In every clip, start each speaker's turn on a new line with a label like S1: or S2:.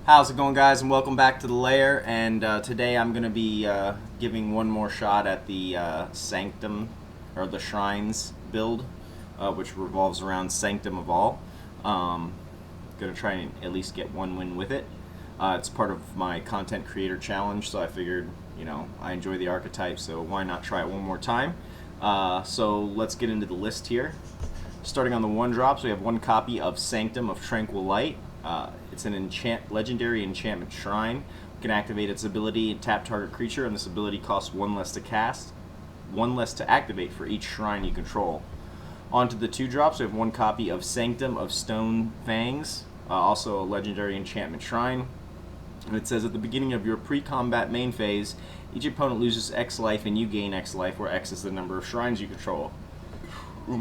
S1: How's it going, guys, and welcome back to the LAIR. And today I'm going to be giving one more shot at the Sanctum, or the Shrines build, which revolves around Sanctum of All. Going to try and at least get one win with it. It's part of my content creator challenge, so I figured, I enjoy the archetype, so why not try it one more time? So let's get into the list here. Starting on the 1-drops, we have one copy of Sanctum of Tranquil Light. It's an legendary enchantment shrine. You can activate its ability and tap target creature, and this ability costs 1 less to cast, 1 less to activate for each shrine you control. On to the 2-drops, we have one copy of Sanctum of Stone Fangs, also a legendary enchantment shrine. And it says at the beginning of your pre-combat main phase, each opponent loses X life and you gain X life, where X is the number of shrines you control.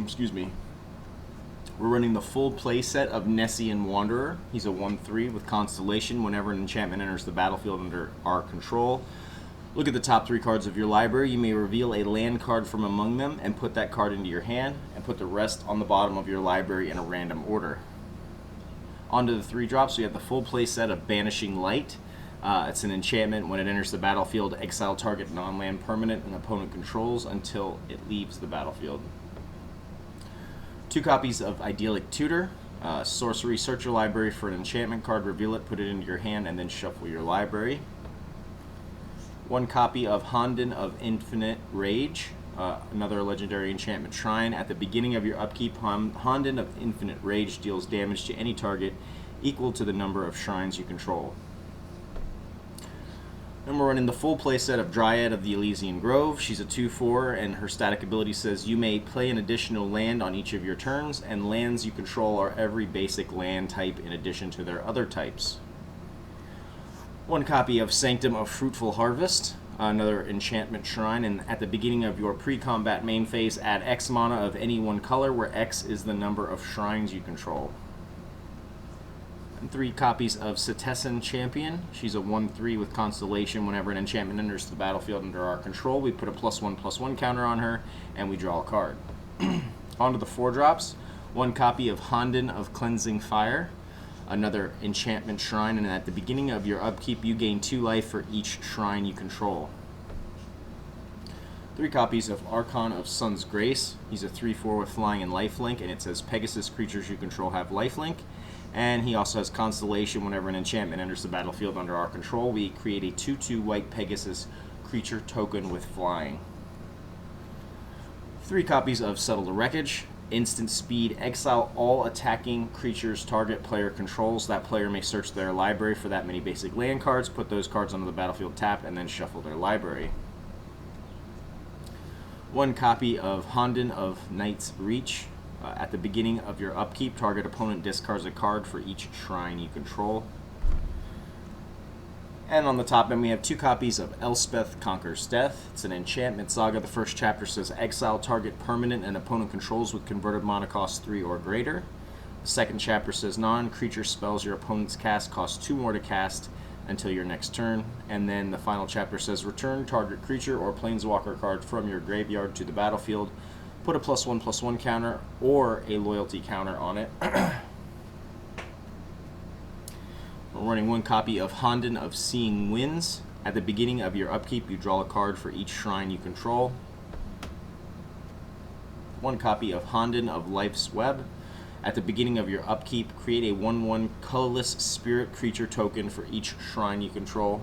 S1: Excuse me. We're running the full playset of Nessian Wanderer. He's a 1/3 with Constellation. Whenever an enchantment enters the battlefield under our control, look at the top 3 cards of your library. You may reveal a land card from among them and put that card into your hand, and put the rest on the bottom of your library in a random order. On to the 3-drops, we have the full playset of Banishing Light. It's an enchantment. When it enters the battlefield, exile target non-land permanent an opponent controls until it leaves the battlefield. 2 copies of Idyllic Tutor. Sorcery, search your library for an enchantment card, reveal it, put it into your hand, and then shuffle your library. 1 copy of Honden of Infinite Rage, another legendary enchantment shrine. At the beginning of your upkeep, Honden of Infinite Rage deals damage to any target equal to the number of shrines you control. And we're running the full playset of Dryad of the Elysian Grove. She's a 2/4, and her static ability says you may play an additional land on each of your turns, and lands you control are every basic land type in addition to their other types. 1 copy of Sanctum of Fruitful Harvest, another enchantment shrine, and at the beginning of your pre-combat main phase, add X mana of any one color, where X is the number of shrines you control. And 3 copies of Citizen Champion. She's a 1/3 with Constellation. Whenever an enchantment enters the battlefield under our control, we put a +1/+1 counter on her, and we draw a card. On to the 4-drops. 1 copy of Honden of Cleansing Fire, another enchantment shrine, and at the beginning of your upkeep, you gain 2 life for each shrine you control. 3 copies of Archon of Sun's Grace. He's a 3/4 with flying and lifelink, and it says Pegasus creatures you control have lifelink. And he also has Constellation. Whenever an enchantment enters the battlefield under our control, we create a 2/2 white Pegasus creature token with flying. 3 copies of Settle the Wreckage. Instant speed, exile all attacking creatures target player controls. That player may search their library for that many basic land cards, put those cards onto the battlefield tapped, and then shuffle their library. 1 copy of Honden of Night's Reach. At the beginning of your upkeep, target opponent discards a card for each shrine you control. And on the top end, we have 2 copies of Elspeth Conquers Death. It's an enchantment saga. The first chapter says exile target permanent and opponent controls with converted mana cost 3 or greater. The second chapter says non-creature spells your opponent's cast cost 2 more to cast until your next turn. And then the final chapter says return target creature or planeswalker card from your graveyard to the battlefield. Put a +1/+1 counter or a loyalty counter on it. We're running 1 copy of Honden of Seeing Winds. At the beginning of your upkeep, you draw a card for each shrine you control. 1 copy of Honden of Life's Web. At the beginning of your upkeep, create a 1/1 colorless spirit creature token for each shrine you control.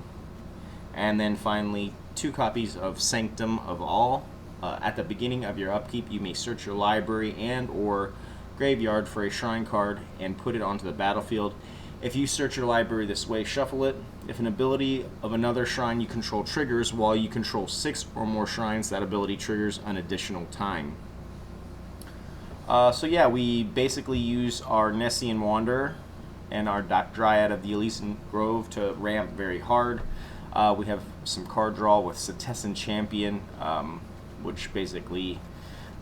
S1: And then finally, 2 copies of Sanctum of All. At the beginning of your upkeep, you may search your library and or graveyard for a shrine card and put it onto the battlefield. If you search your library this way, shuffle it. If an ability of another shrine you control triggers while you control 6 or more shrines, that ability triggers an additional time. So yeah, we basically use our Nessian Wanderer and our Dryad of the Elysian Grove to ramp very hard. We have some card draw with Citizen Champion, which basically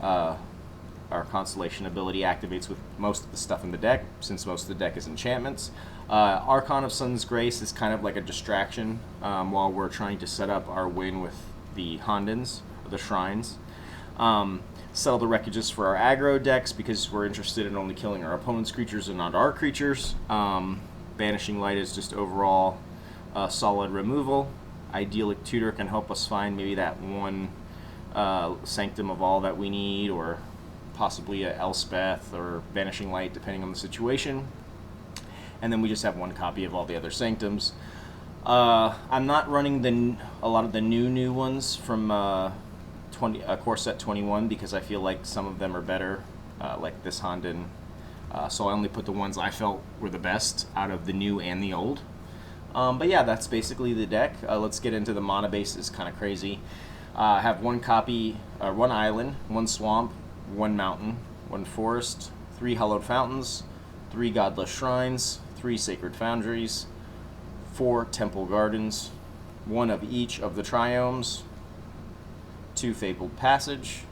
S1: our Constellation ability activates with most of the stuff in the deck, since most of the deck is enchantments. Archon of Sun's Grace is kind of like a distraction while we're trying to set up our win with the Hondens, or the Shrines. Settle the Wreckages for our aggro decks, because we're interested in only killing our opponent's creatures and not our creatures. Banishing Light is just overall solid removal. Idyllic Tutor can help us find maybe that one Sanctum of All that we need, or possibly a Elspeth or Banishing Light, depending on the situation. And then we just have one copy of all the other Sanctums. I'm not running a lot of the new ones from core set 21 because I feel like some of them are better, like this Honden. So I only put the ones I felt were the best out of the new and the old. But yeah, that's basically the deck. Let's get into the mana base. It's kind of crazy. I have one copy, one island, one swamp, one mountain, one forest, 3 Hallowed Fountains, 3 Godless Shrines, 3 Sacred Foundries, 4 Temple Gardens, 1 of each of the Triomes, 2 Fabled Passage,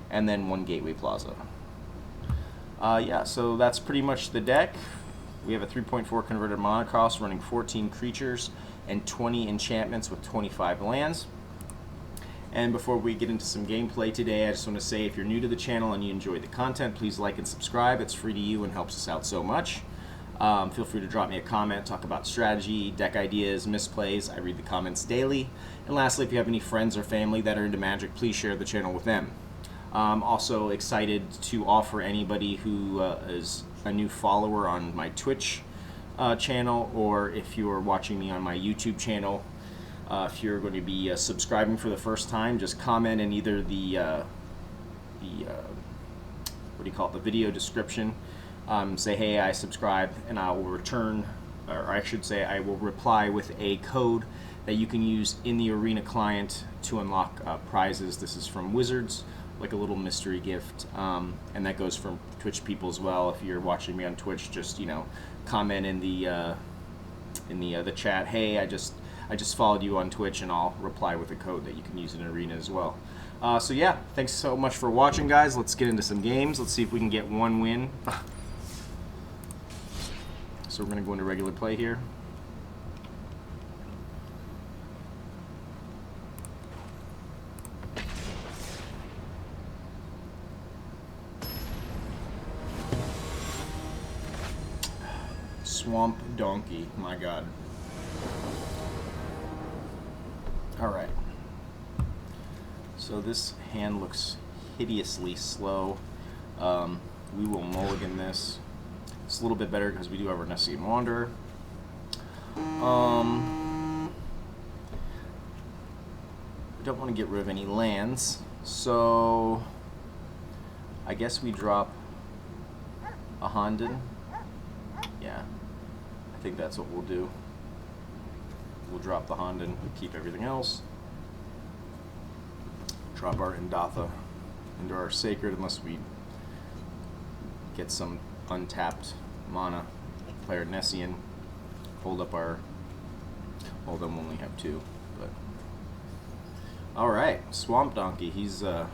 S1: and then 1 Gateway Plaza. Yeah, so that's pretty much the deck. We have a 3.4 converted mana cost running 14 creatures and 20 enchantments with 25 lands. And before we get into some gameplay today, I just want to say if you're new to the channel and you enjoy the content, please like and subscribe. It's free to you and helps us out so much. Feel free to drop me a comment, talk about strategy, deck ideas, misplays. I read the comments daily. And lastly, if you have any friends or family that are into Magic, please share the channel with them. I'm also excited to offer anybody who is a new follower on my Twitch channel, or if you're watching me on my YouTube channel, if you're going to be subscribing for the first time, just comment in either the what do you call it, the video description. Say, hey, I subscribed, and I will return, or I should say, I will reply with a code that you can use in the Arena client to unlock prizes. This is from Wizards, like a little mystery gift, and that goes from Twitch people as well. If you're watching me on Twitch, just comment in the chat. Hey, I just followed you on Twitch, and I'll reply with a code that you can use in Arena as well. So yeah, thanks so much for watching, guys. Let's get into some games. Let's see if we can get one win. So we're going to go into regular play here. Swamp Donkey, my god. Alright. So this hand looks hideously slow. We will mulligan this. It's a little bit better because we do have our Nessian Wanderer. We don't want to get rid of any lands, so I guess we drop a Honden. Yeah, I think that's what we'll do. We'll drop the Honden, keep everything else. Drop our Indatha into our Sacred unless we get some untapped mana. Play our Nessian. Hold up our... Well, then we'll only have 2, but... Alright, Swamp Donkey. He's, Alright.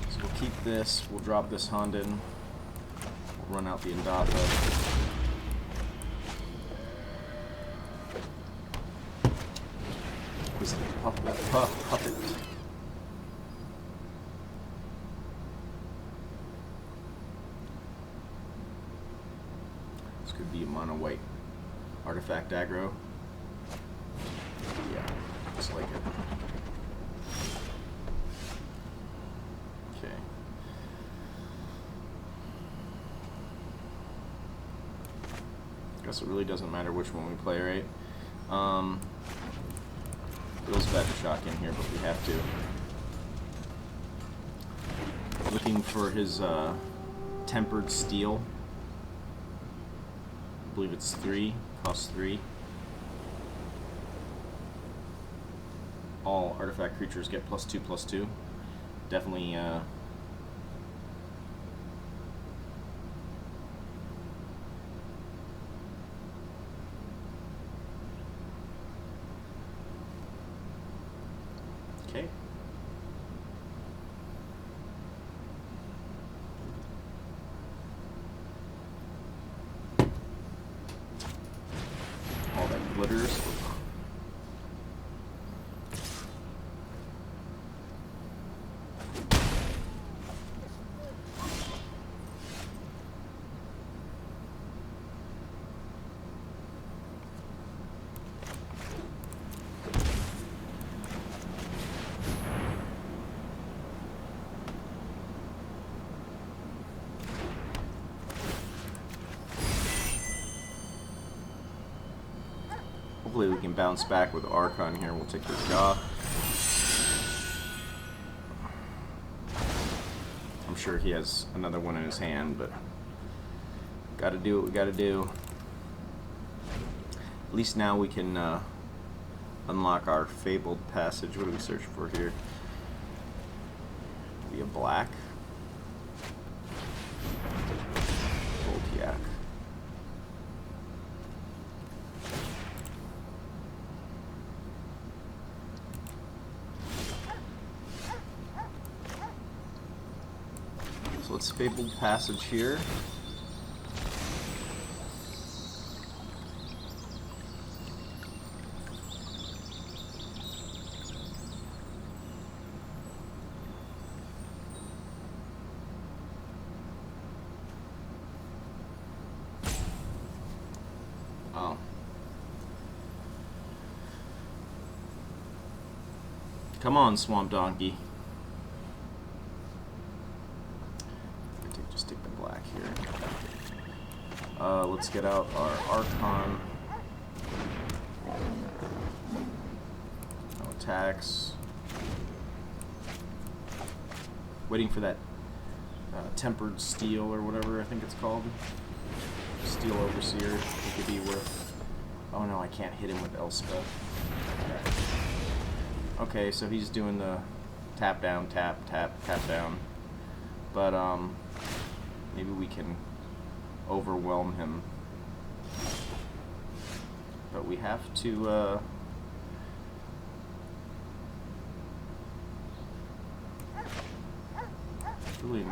S1: So we'll keep this. We'll drop this Honden. We'll run out the Indatha. Puppet. This could be a mono white artifact aggro. Yeah, looks like it. Okay. Guess it really doesn't matter which one we play, right? Feels bad to shock in here, but we have to. Looking for his Tempered Steel. I believe it's 3, costs 3. All artifact creatures get +2/+2. Definitely okay. All that glitters. Hopefully we can bounce back with Archon here. We'll take this Goth. I'm sure he has another one in his hand, but gotta do what we gotta do. At least now we can unlock our Fabled Passage. What do we search for here? Maybe a black? Voltiac. So let's Fabled Passage here. Oh. Come on, Swamp Donkey. Just take the black here. Let's get out our Archon. No attacks. Waiting for that Tempered Steel or whatever I think it's called. Steel Overseer. It could be worth. Oh no, I can't hit him with Elspeth. Okay, so he's doing the tap down, tap, tap, tap down. But maybe we can overwhelm him. But we have to there's really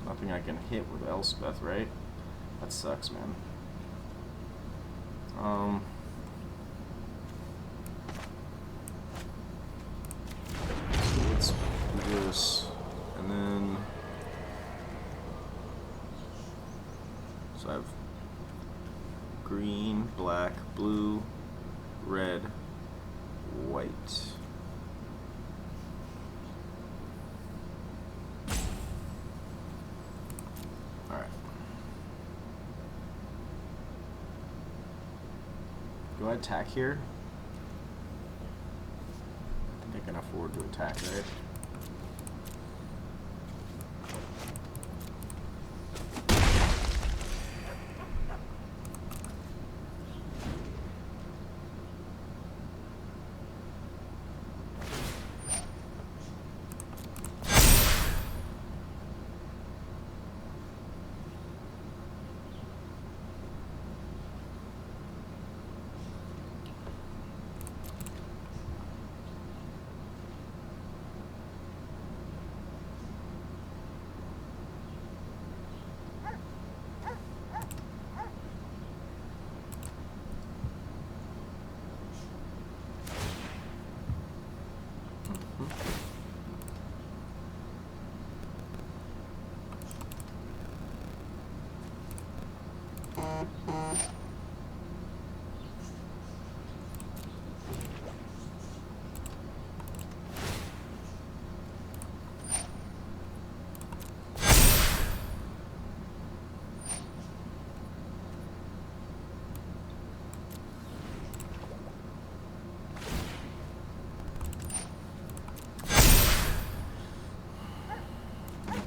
S1: nothing I can hit with Elspeth, right? That sucks, man. So let's do this, and then so I have green, black, blue, red, white. Do I attack here? I think I can afford to attack, right?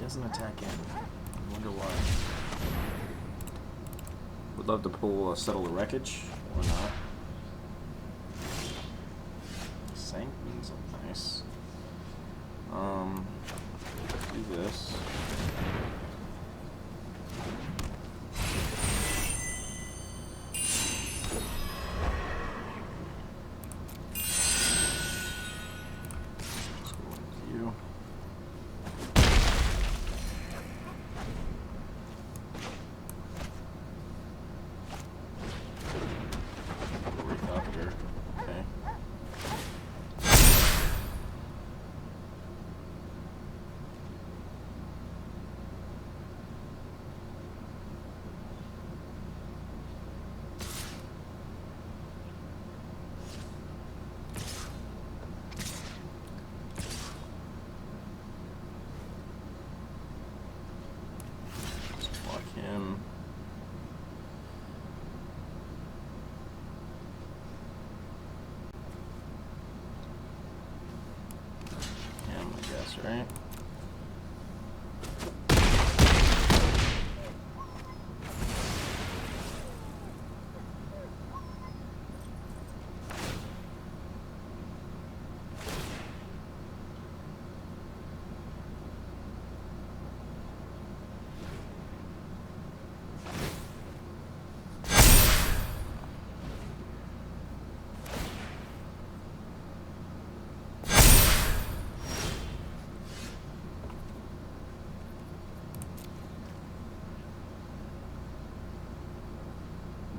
S1: Doesn't attack in. I wonder why. Would love to pull a Settle the Wreckage, or not. Sanctum's nice. Do this. this, right?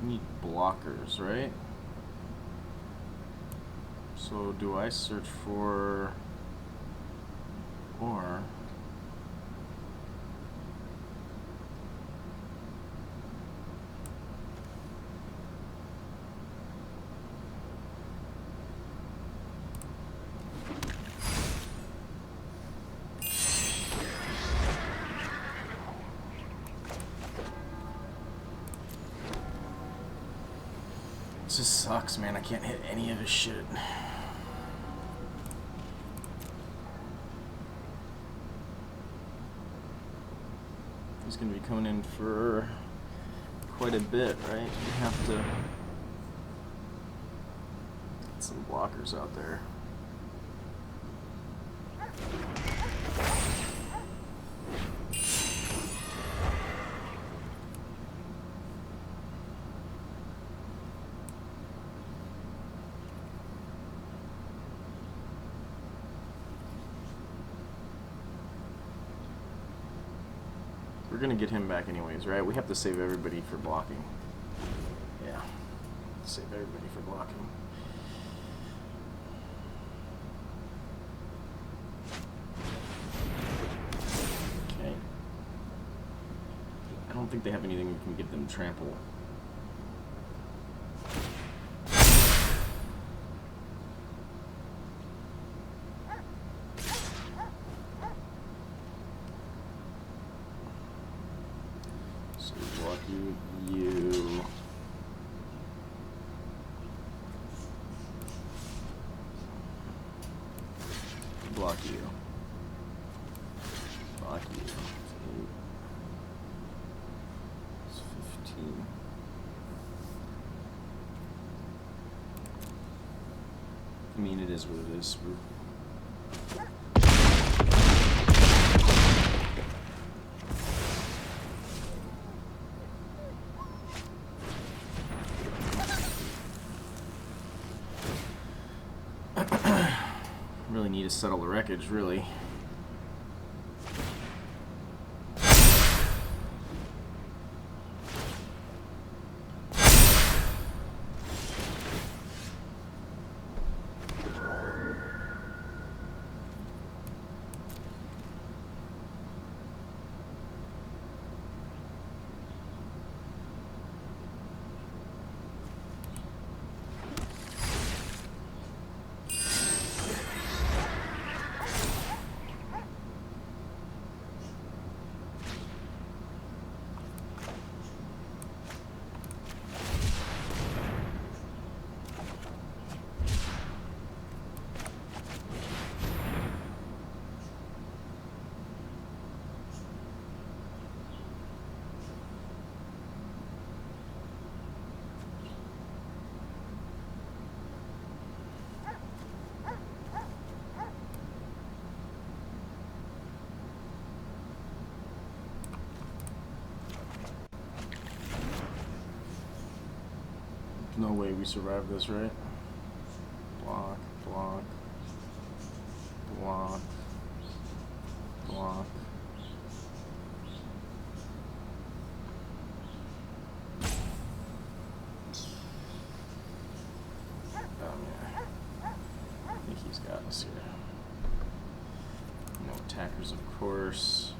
S1: Need blockers, right? So do I search for or this just sucks, man. I can't hit any of his shit. He's gonna be coming in for quite a bit, right? We have to get some blockers out there. We're gonna get him back anyways, right? We have to save everybody for blocking. Yeah, save everybody for blocking. Okay. I don't think they have anything we can give them trample. Block you. Block you. It's 15. I mean, it is what it is. Really need to settle the wreckage, really. No way we survive this, right? Block, block, block, block. Oh yeah. I think he's got us here. No attackers, of course.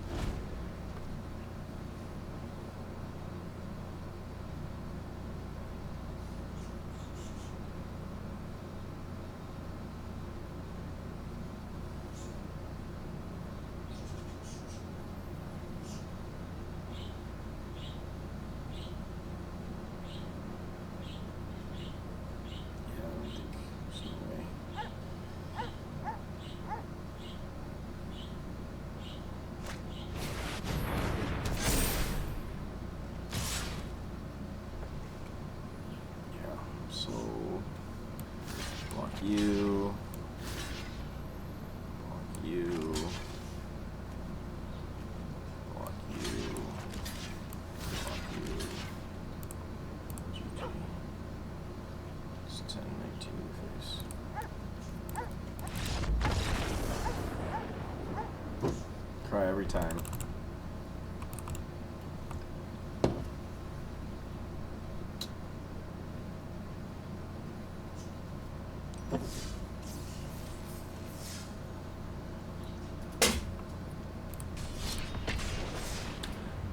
S1: try every time.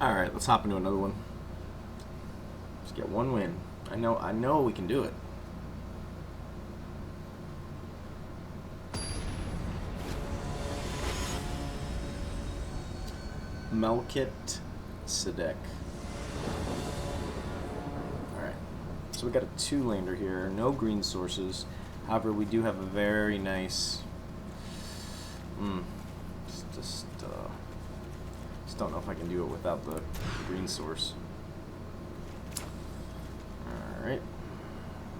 S1: Alright, let's hop into another one. Let's get one win. I know we can do it. Melkit Sidek. Alright. So we got a 2-lander here. No green sources. However, we do have a very nice... Just don't know if I can do it without the green source. Alright.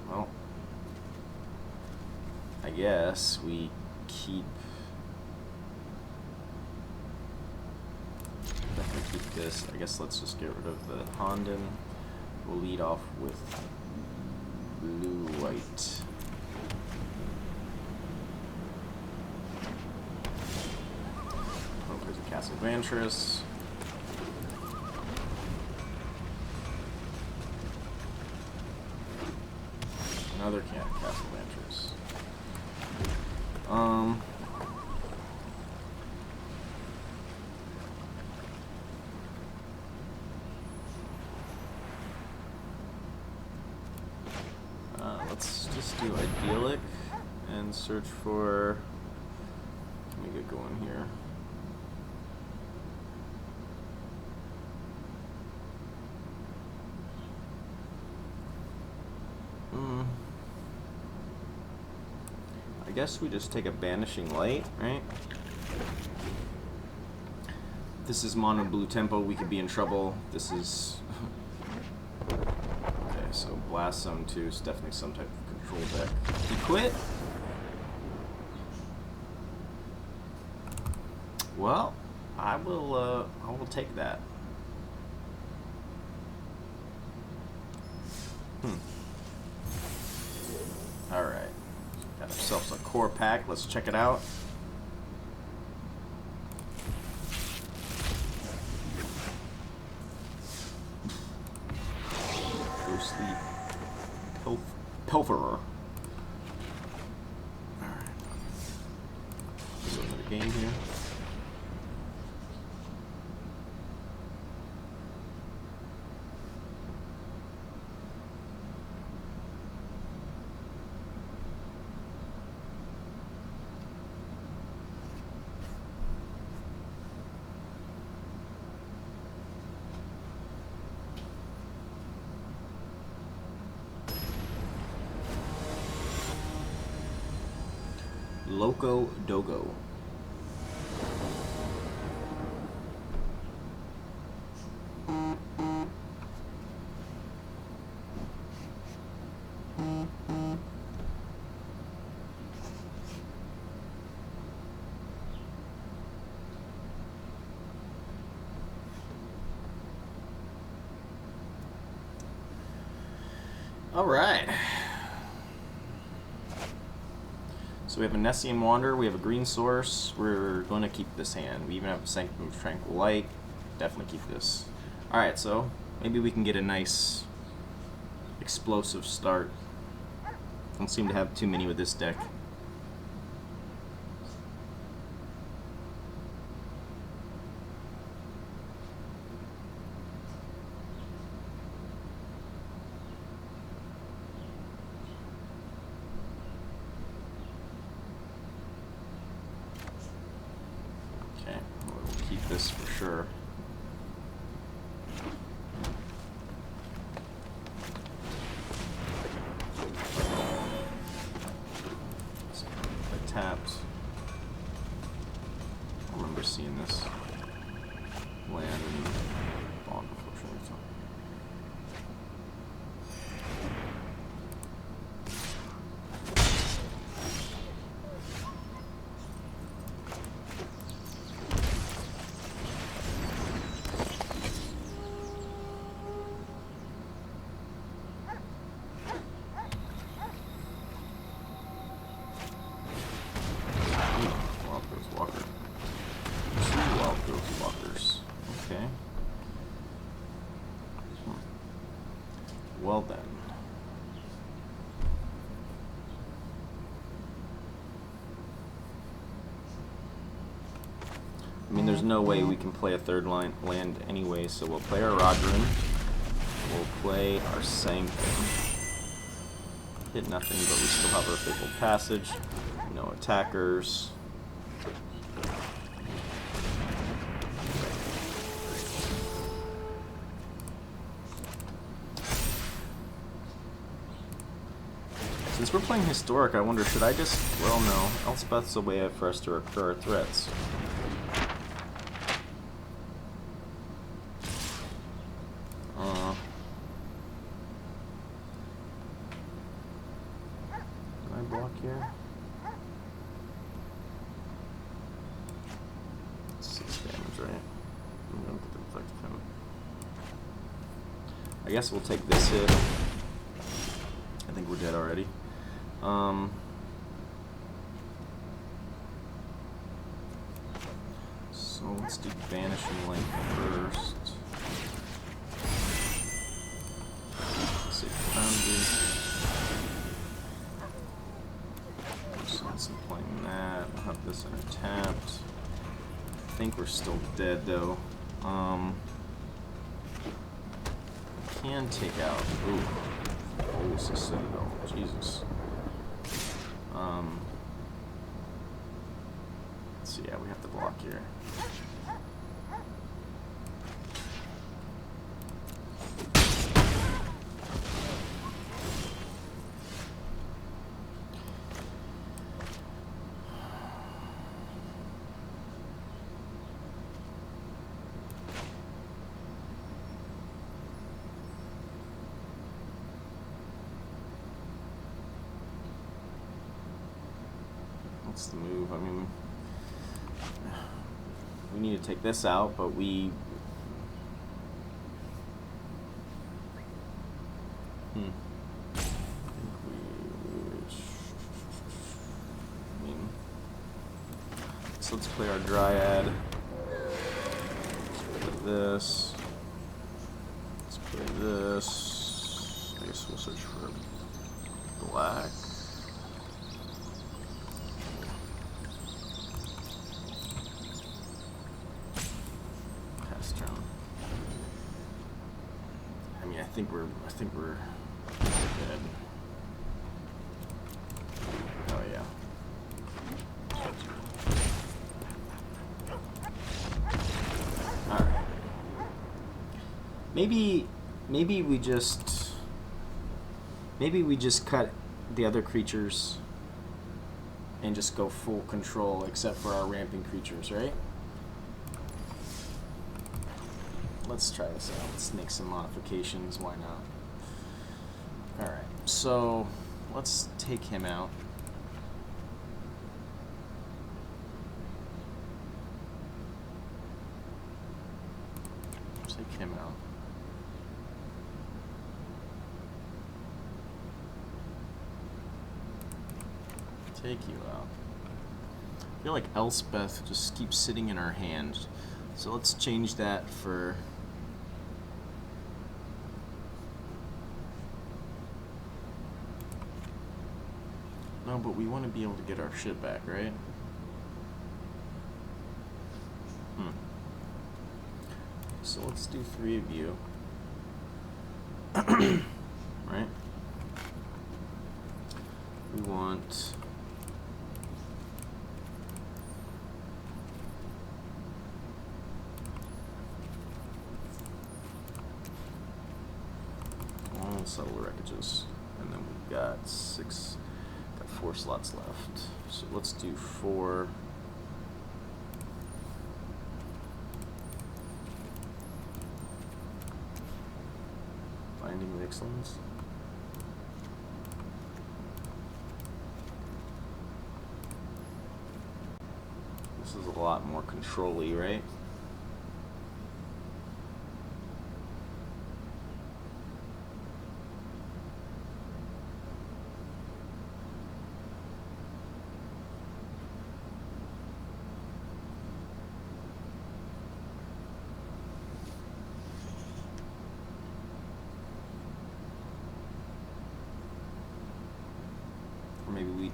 S1: Well, I guess we keep... Definitely keep this. I guess let's just get rid of the Honden. We'll lead off with blue-white. Oh, there's a Castle Vantress. Another Castle Vantress. Let's just do Idyllic and search for... Let me get going here. I guess we just take a Banishing Light, right? This is mono blue tempo, we could be in trouble. This is... Okay, so Blast Zone 2 is definitely some type of control deck. He quit? Well, I will take that. Alright. Got ourselves a core pack. Let's check it out. Ghostly Pilferer. Alright. Go into the game here. Loco Dogo. All right. So we have a Nessian Wanderer, we have a green source, we're going to keep this hand. We even have a Sanctum of Tranquil Light, definitely keep this. Alright, so maybe we can get a nice explosive start. Don't seem to have too many with this deck. This for sure. I tapped. I remember seeing this land in Bond before, so. well then. I mean, there's no way we can play a third land anyway, so we'll play our Raugrin. We'll play our Sanctum. Hit nothing, but we still have our Fateful Passage. No attackers. Since we're playing Historic, I wonder, should I just... Well, no. Elspeth's a way for us to recur our threats. Can I block here? 6 damage, right? I'm gonna put the Reflective Him. I guess we'll take this hit. I think we're dead already. So let's do Banishing Light first. Sacred Foundry. Since I'm playing that, I'll have this untapped. I think we're still dead though. Can take out. Ooh. Oh, it's a Citadel. Jesus. So yeah, we have to block here. What's the move? I mean, we need to take this out, but we... I mean, so let's play our Dryad. Let's play this. Let's play this. I guess we'll search for black. I think we're dead. Oh yeah. All right. Maybe we just cut the other creatures and just go full control, except for our ramping creatures, right? Let's try this out. Let's make some modifications. Why not? Alright, so let's take him out. Take him out. Take you out. I feel like Elspeth just keeps sitting in our hand. So let's change that for... No, but we want to be able to get our shit back, right? So let's do 3 of you. Right? We want... Settle the Wreckages, and then we've got 4 slots left. So let's do 4. Binding Vixens. This is a lot more control-y, right?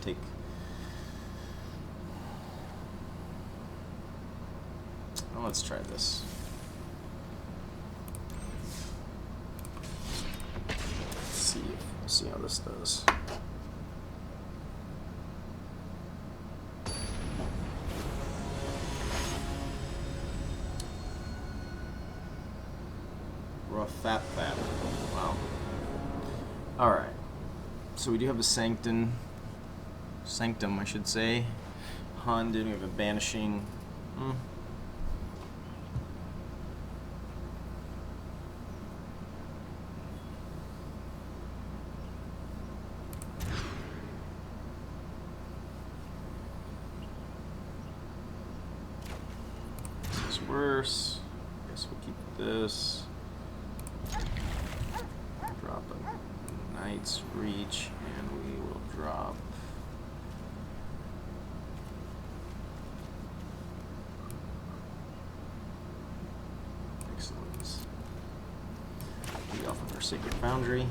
S1: take... Well, let's try this. Let's see how this does. Rough fat. Wow. Alright. So we do have a Sanctum, I should say. Honden, we have a Banishing. This is worse. Guess we'll keep this. Drop a Knight's Reach, and we will drop Excellence. We off of our Sacred Foundry.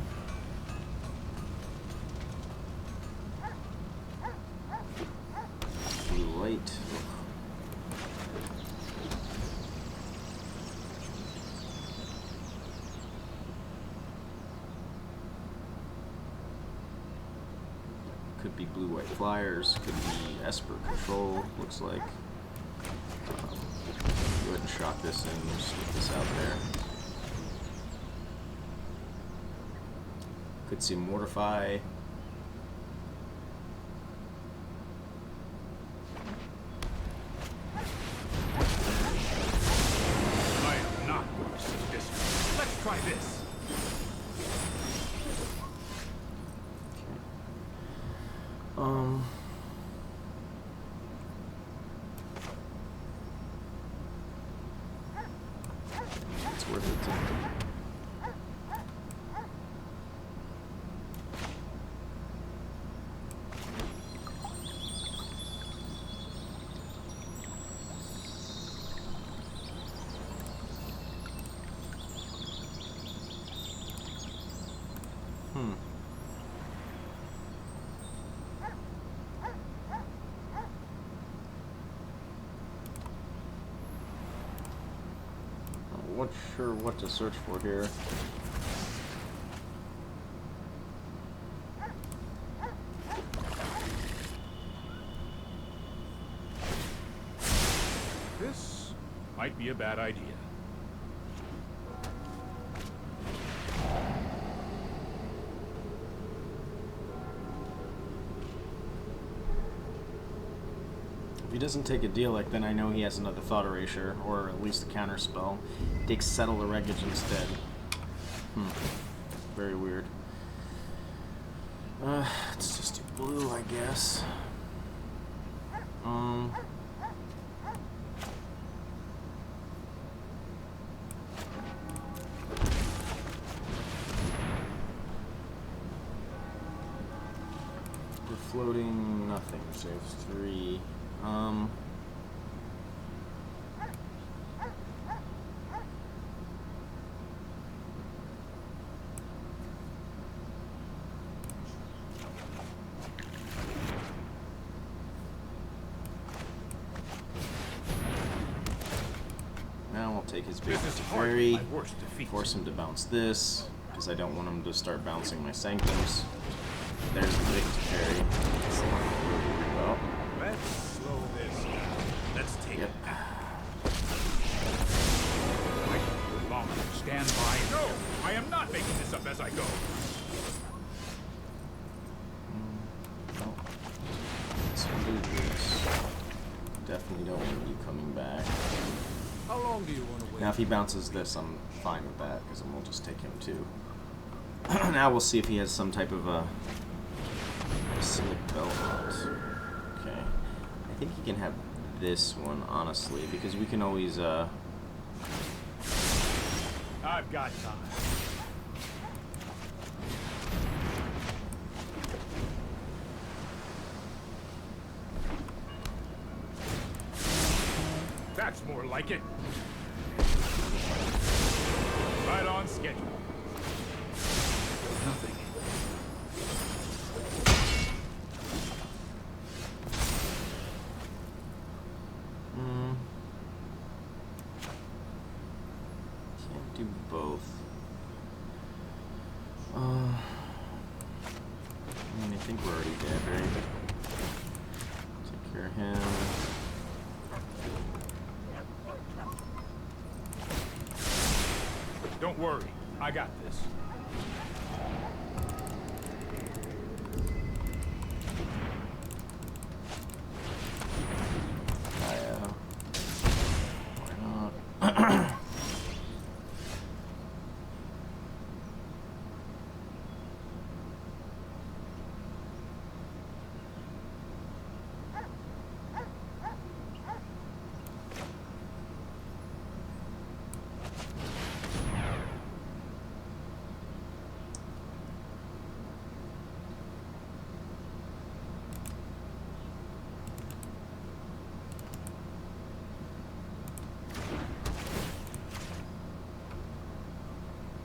S1: Blue Light. Could be blue-white flyers, could be Esper Control, looks like. Go ahead and shock this in, just get this out there. Could see Mortify.
S2: I am not going to see this. Let's try this.
S1: It's worth it to... Not sure what to search for here.
S2: This might be a bad idea.
S1: If he doesn't take a Idyllic, then I know he has another Thought Erasure, or at least a counter spell. Takes Settle the Wreckage instead. Very weird. Let's just do blue, I guess. We're floating nothing, saves 3. Now we'll take his big fairy, force him to bounce this, because I don't want him to start bouncing my Sanctums. There's the big fairy. That's the one I'm really worried about.
S2: Let's slow this down. Let's take it. Stand by. No, I am not making this up as I go.
S1: No. Let's do this. Definitely don't want you coming back.
S2: How long do you want to wait?
S1: Now if he bounces this, I'm fine with that, because then we'll just take him too. Now we'll see if he has some type of a slick belt. Okay. I think he can have this one, honestly, because we can always
S2: I've got time. That's more like it. Right on schedule. Nothing.
S1: think we're already dead, right? Take care of him.
S2: Don't worry, I got this.
S1: Why not?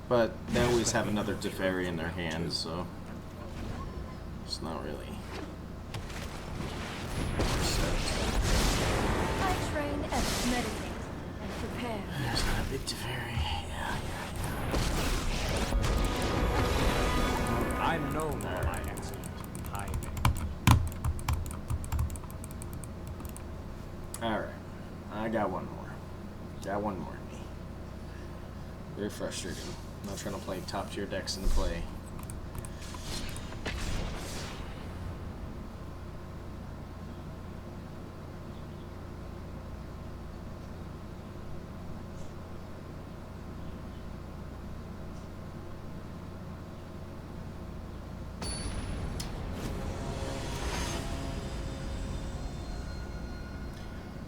S1: But they always have another Teferi in their hands, so it's not really set.
S3: I train and meditate and prepare.
S1: There's not a big Teferi. Yeah.
S2: I'm known for my excellent timing.
S1: Alright. I got one more. Got one more in me. Very frustrating. I'm not trying to play top tier decks in the play.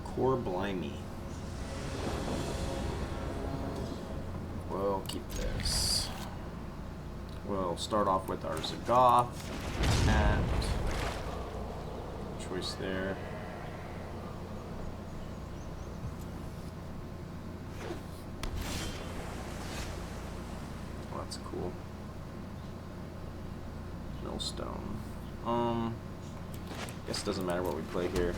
S1: Core Blimey. We'll keep this. We'll start off with our Zagoth. Cat. Choice there. Oh, that's cool. Millstone. Guess it doesn't matter what we play here.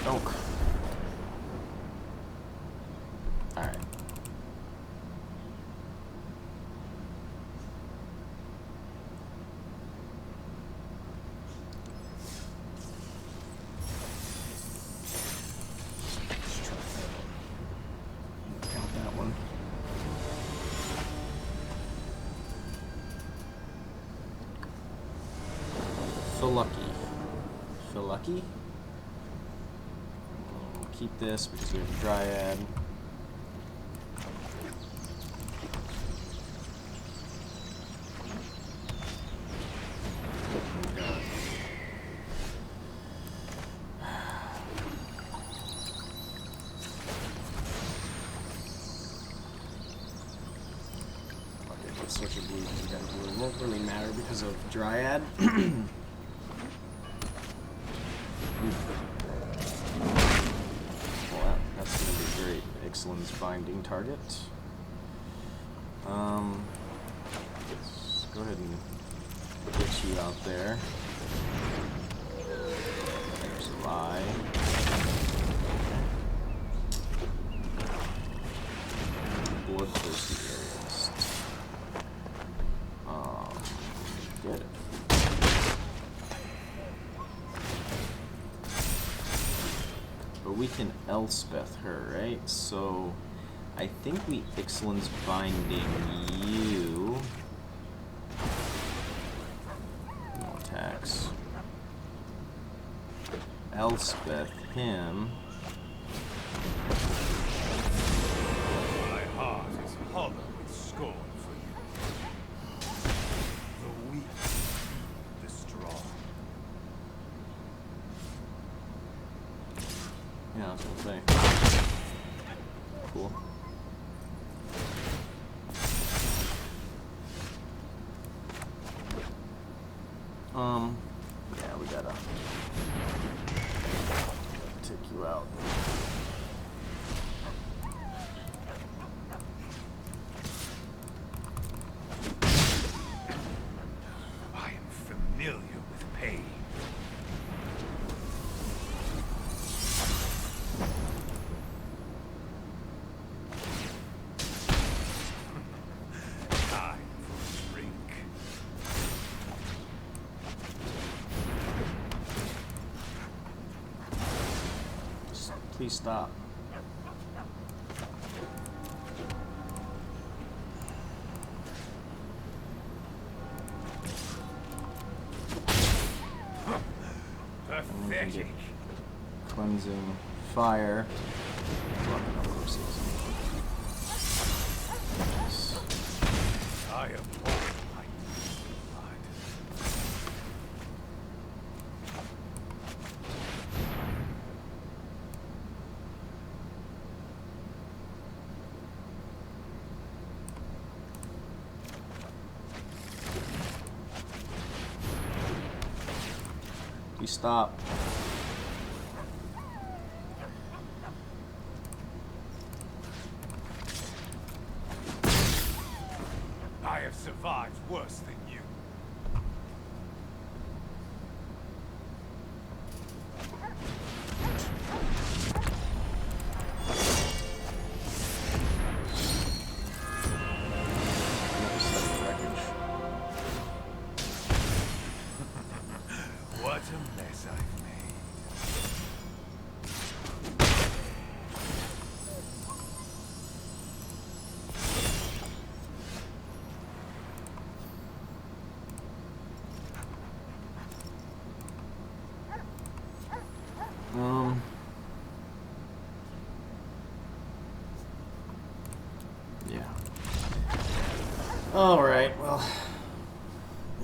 S1: Oak. Alright. Count that one. Feel lucky. Feel lucky? Keep this because we have a Dryad. Okay, let's switch a blue because we got a blue. It won't really matter because of Dryad. Ixalan's binding target. Let's go ahead and get you out there. There's a lie. Bloodthirsty areas. Good. But we can Elspeth her, right? So I think we Ixalan's binding you. No attacks. Elspeth him.
S2: My heart is hollow with scorn for you. The weak, the strong.
S1: Yeah, I was gonna say. Cool. Yeah, we gotta take you out.
S2: I am familiar with pain.
S1: Please stop.
S2: Pathetic.
S1: Cleansing fire.
S2: I am all light.
S1: Please stop.
S2: I have survived worse than you.
S1: Settle the Wreckage.
S2: What a mess I've made.
S1: Yeah. All right. Well,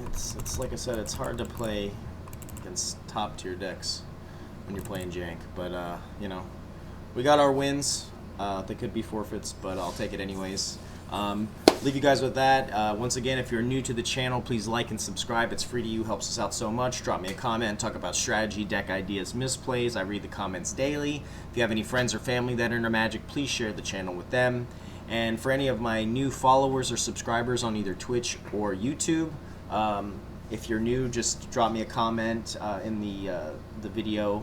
S1: it's like I said, it's hard to play against top tier decks when you're playing jank. But you know, we got our wins. They could be forfeits, but I'll take it anyways. Leave you guys with that. Once again, if you're new to the channel, please like and subscribe. It's free to you, helps us out so much. Drop me a comment, talk about strategy, deck ideas, misplays. I read the comments daily. If you have any friends or family that are into Magic, please share the channel with them. And for any of my new followers or subscribers on either Twitch or YouTube, if you're new, just drop me a comment in the video,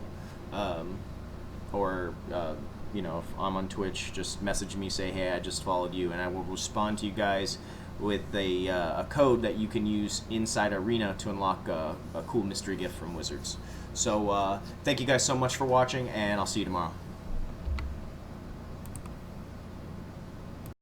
S1: or you know, if I'm on Twitch, just message me, say, hey, I just followed you, and I will respond to you guys with a code that you can use inside Arena to unlock a cool mystery gift from Wizards. So thank you guys so much for watching, and I'll see you tomorrow.